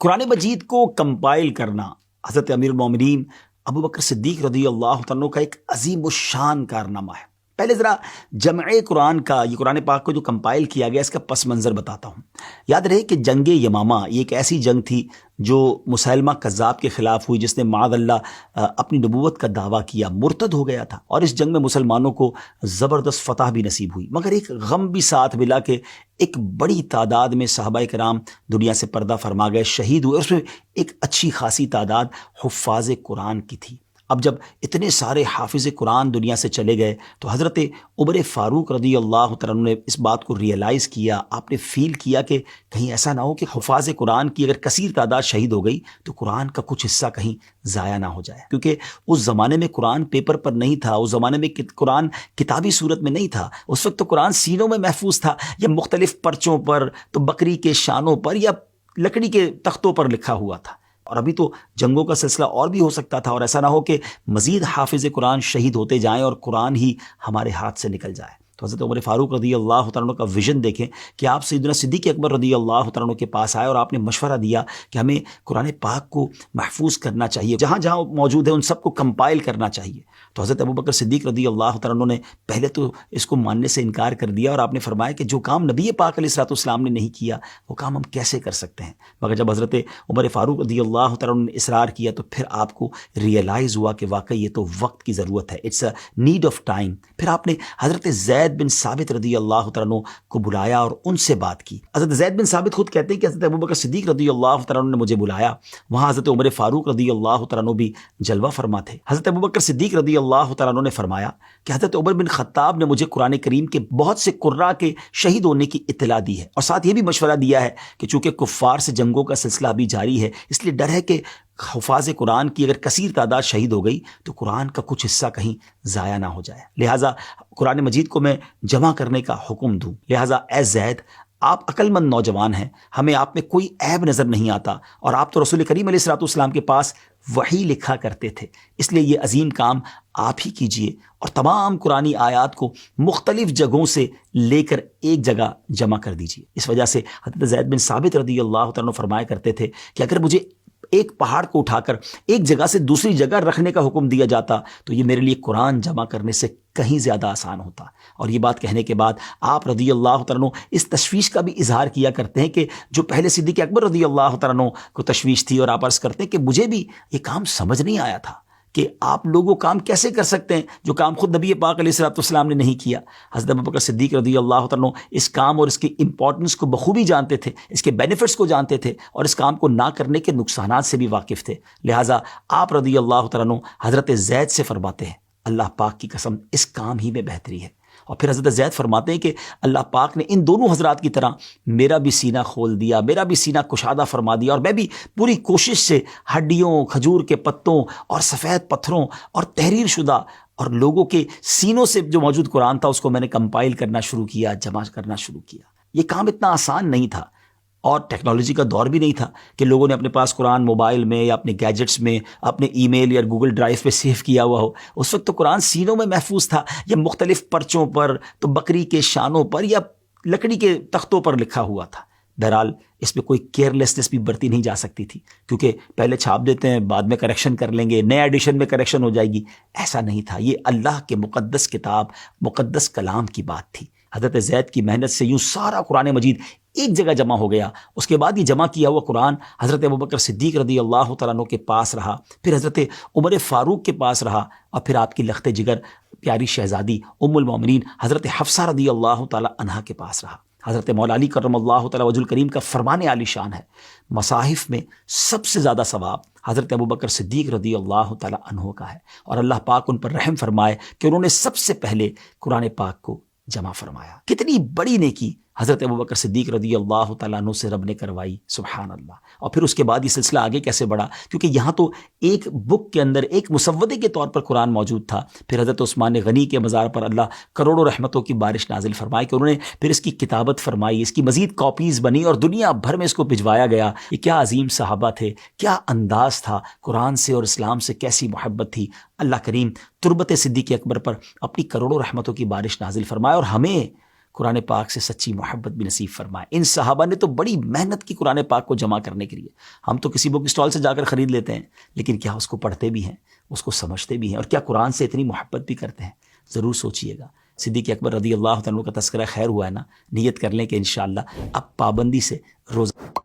قرآن مجید کو کمپائل کرنا حضرت امیر المومنین ابو بکر صدیق رضی اللہ تعالیٰ عنہ کا ایک عظیم الشان کارنامہ ہے۔ پہلے ذرا جمع قرآن کا، یہ قرآن پاک کو جو کمپائل کیا گیا اس کا پس منظر بتاتا ہوں۔ یاد رہے کہ جنگ یمامہ یہ ایک ایسی جنگ تھی جو مسیلمہ کذاب کے خلاف ہوئی، جس نے معاذ اللہ اپنی نبوت کا دعویٰ کیا، مرتد ہو گیا تھا، اور اس جنگ میں مسلمانوں کو زبردست فتح بھی نصیب ہوئی، مگر ایک غم بھی ساتھ ملا کہ ایک بڑی تعداد میں صحابہ کرام دنیا سے پردہ فرما گئے، شہید ہوئے، اور اس میں ایک اچھی خاصی تعداد حفاظ قرآن کی تھی۔ اب جب اتنے سارے حافظ قرآن دنیا سے چلے گئے تو حضرت عمر فاروق رضی اللہ تعالیٰ عنہ نے اس بات کو ریئلائز کیا، آپ نے فیل کیا کہ کہیں ایسا نہ ہو کہ حفاظ قرآن کی اگر کثیر تعداد شہید ہو گئی تو قرآن کا کچھ حصہ کہیں ضائع نہ ہو جائے، کیونکہ اس زمانے میں قرآن پیپر پر نہیں تھا، اس زمانے میں قرآن کتابی صورت میں نہیں تھا، اس وقت تو قرآن سینوں میں محفوظ تھا، یا مختلف پرچوں پر، تو بکری کے شانوں پر یا لکڑی کے تختوں پر لکھا ہوا تھا، اور ابھی تو جنگوں کا سلسلہ اور بھی ہو سکتا تھا، اور ایسا نہ ہو کہ مزید حافظ قرآن شہید ہوتے جائیں اور قرآن ہی ہمارے ہاتھ سے نکل جائے۔ تو حضرت عمر فاروق رضی اللہ تعالیٰ عنہ کا ویژن دیکھیں کہ آپ سیدنا صدیق اکبر رضی اللہ تعالیٰ عنہ کے پاس آئے اور آپ نے مشورہ دیا کہ ہمیں قرآن پاک کو محفوظ کرنا چاہیے، جہاں جہاں موجود ہے ان سب کو کمپائل کرنا چاہیے۔ تو حضرت ابوبکر صدیق رضی اللہ تعالیٰ عنہ نے پہلے تو اس کو ماننے سے انکار کر دیا، اور آپ نے فرمایا کہ جو کام نبی پاک علیہ الصلوۃ والسلام نے نہیں کیا وہ کام ہم کیسے کر سکتے ہیں۔ مگر جب حضرت عمر فاروق رضی اللہ تعالیٰ عنہ نے اصرار کیا تو پھر آپ کو ریئلائز ہوا کہ واقعی یہ تو وقت کی ضرورت ہے، it's a need of time. پھر آپ نے حضرت زید بن ثابت رضی اللہ تعالیٰ عنہ کو بلایا اور ان سے بات کی۔ حضرت زید بن ثابت خود کہتے ہیں کہ حضرت ابوبکر صدیق رضی اللہ تعالیٰ عنہ نے مجھے بلایا، وہاں حضرت عمر فاروق رضی اللہ تعالیٰ عنہ بھی جلوہ فرما تھے۔ حضرت ابوبکر صدیق رضی اللہ تعالیٰ عنہ نے فرمایا کہ حضرت عمر بن خطاب نے مجھے قرآن کریم کے بہت سے قراء کے شہید ہونے کی اطلاع دی ہے، اور ساتھ یہ بھی مشورہ دیا ہے کہ چونکہ کفار سے جنگوں کا سلسلہ ابھی جاری ہے، اس لیے ڈر ہے کہ حفاظ قرآن کی اگر کثیر تعداد شہید ہو گئی تو قرآن کا کچھ حصہ کہیں ضائع نہ ہو جائے، لہٰذا قرآن مجید کو میں جمع کرنے کا حکم دوں۔ لہٰذا اے زید، آپ عقل مند نوجوان ہیں، ہمیں آپ میں کوئی عیب نظر نہیں آتا، اور آپ تو رسول کریم علیہ الصلوۃ والسلام کے پاس وحی لکھا کرتے تھے، اس لیے یہ عظیم کام آپ ہی کیجئے اور تمام قرآنی آیات کو مختلف جگہوں سے لے کر ایک جگہ جمع کر دیجئے۔ اس وجہ سے حضرت زید بن ثابت رضی اللہ تعالیٰ عنہ فرمایا کرتے تھے کہ اگر مجھے ایک پہاڑ کو اٹھا کر ایک جگہ سے دوسری جگہ رکھنے کا حکم دیا جاتا تو یہ میرے لیے قرآن جمع کرنے سے کہیں زیادہ آسان ہوتا۔ اور یہ بات کہنے کے بعد آپ رضی اللہ تعالیٰ عنہ اس تشویش کا بھی اظہار کیا کرتے ہیں کہ جو پہلے صدیق اکبر رضی اللہ تعالیٰ عنہ کو تشویش تھی، اور آپ عرض کرتے ہیں کہ مجھے بھی یہ کام سمجھ نہیں آیا تھا کہ آپ لوگوں کام کیسے کر سکتے ہیں جو کام خود نبی پاک علیہ الصلوۃ والسلام نے نہیں کیا۔ حضرت ابوبکر صدیق رضی اللہ تعالیٰ عنہ اس کام اور اس کی امپورٹنس کو بخوبی جانتے تھے، اس کے بینیفٹس کو جانتے تھے، اور اس کام کو نہ کرنے کے نقصانات سے بھی واقف تھے، لہٰذا آپ رضی اللہ تعالیٰ عنہ حضرت زید سے فرماتے ہیں اللہ پاک کی قسم اس کام ہی میں بہتری ہے۔ اور پھر حضرت زید فرماتے ہیں کہ اللہ پاک نے ان دونوں حضرات کی طرح میرا بھی سینہ کھول دیا، میرا بھی سینہ کشادہ فرما دیا، اور میں بھی پوری کوشش سے ہڈیوں، کھجور کے پتوں اور سفید پتھروں اور تحریر شدہ اور لوگوں کے سینوں سے جو موجود قرآن تھا اس کو میں نے کمپائل کرنا شروع کیا، جمع کرنا شروع کیا۔ یہ کام اتنا آسان نہیں تھا، اور ٹیکنالوجی کا دور بھی نہیں تھا کہ لوگوں نے اپنے پاس قرآن موبائل میں یا اپنے گیجٹس میں، اپنے ای میل یا گوگل ڈرائیو پہ سیو کیا ہوا ہو۔ اس وقت تو قرآن سینوں میں محفوظ تھا، یا مختلف پرچوں پر، تو بکری کے شانوں پر یا لکڑی کے تختوں پر لکھا ہوا تھا۔ بہرحال اس میں کوئی کیئرلیسنس بھی برتی نہیں جا سکتی تھی، کیونکہ پہلے چھاپ دیتے ہیں، بعد میں کریکشن کر لیں گے، نئے ایڈیشن میں کریکشن ہو جائے گی، ایسا نہیں تھا۔ یہ اللہ کے مقدس کتاب، مقدس کلام کی بات تھی۔ حضرت زید کی محنت سے یوں سارا قرآن مجید ایک جگہ جمع ہو گیا۔ اس کے بعد یہ جمع کیا ہوا قرآن حضرت ابوبکر صدیق رضی اللہ تعالیٰ عنہ کے پاس رہا، پھر حضرت عمر فاروق کے پاس رہا، اور پھر آپ کی لخت جگر پیاری شہزادی ام المومنین حضرت حفصہ رضی اللہ تعالیٰ عنہا کے پاس رہا۔ حضرت مولا علی کرم اللہ تعالیٰ وجہ الکریم کا فرمان عالی شان ہے، مصاحف میں سب سے زیادہ ثواب حضرت ابوبکر صدیق رضی اللہ تعالیٰ عنہ کا ہے، اور اللہ پاک ان پر رحم فرمائے کہ انہوں نے سب سے پہلے قرآن پاک کو جمع فرمایا۔ کتنی بڑی نیکی حضرت ابوبکر صدیق رضی اللہ تعالیٰ عنہ سے رب نے کروائی، سبحان اللہ۔ اور پھر اس کے بعد یہ سلسلہ آگے کیسے بڑھا، کیونکہ یہاں تو ایک بک کے اندر ایک مسودے کے طور پر قرآن موجود تھا۔ پھر حضرت عثمان غنی کے مزار پر اللہ کروڑوں رحمتوں کی بارش نازل فرمائی کہ انہوں نے پھر اس کی کتابت فرمائی، اس کی مزید کاپیز بنی اور دنیا بھر میں اس کو بھجوایا گیا۔ یہ کیا عظیم صحابہ تھے، کیا انداز تھا، قرآن سے اور اسلام سے کیسی محبت تھی۔ اللہ کریم تربت صدیق اکبر پر اپنی کروڑوں رحمتوں کی بارش نازل فرمائے، اور ہمیں قرآن پاک سے سچی محبت بھی نصیب فرمائے۔ ان صحابہ نے تو بڑی محنت کی قرآن پاک کو جمع کرنے کے لیے۔ ہم تو کسی بک اسٹال سے جا کر خرید لیتے ہیں، لیکن کیا اس کو پڑھتے بھی ہیں، اس کو سمجھتے بھی ہیں، اور کیا قرآن سے اتنی محبت بھی کرتے ہیں؟ ضرور سوچئے گا۔ صدیق اکبر رضی اللہ عنہ کا تذکرہ خیر ہوا ہے نا، نیت کر لیں کہ انشاءاللہ اب پابندی سے روزہ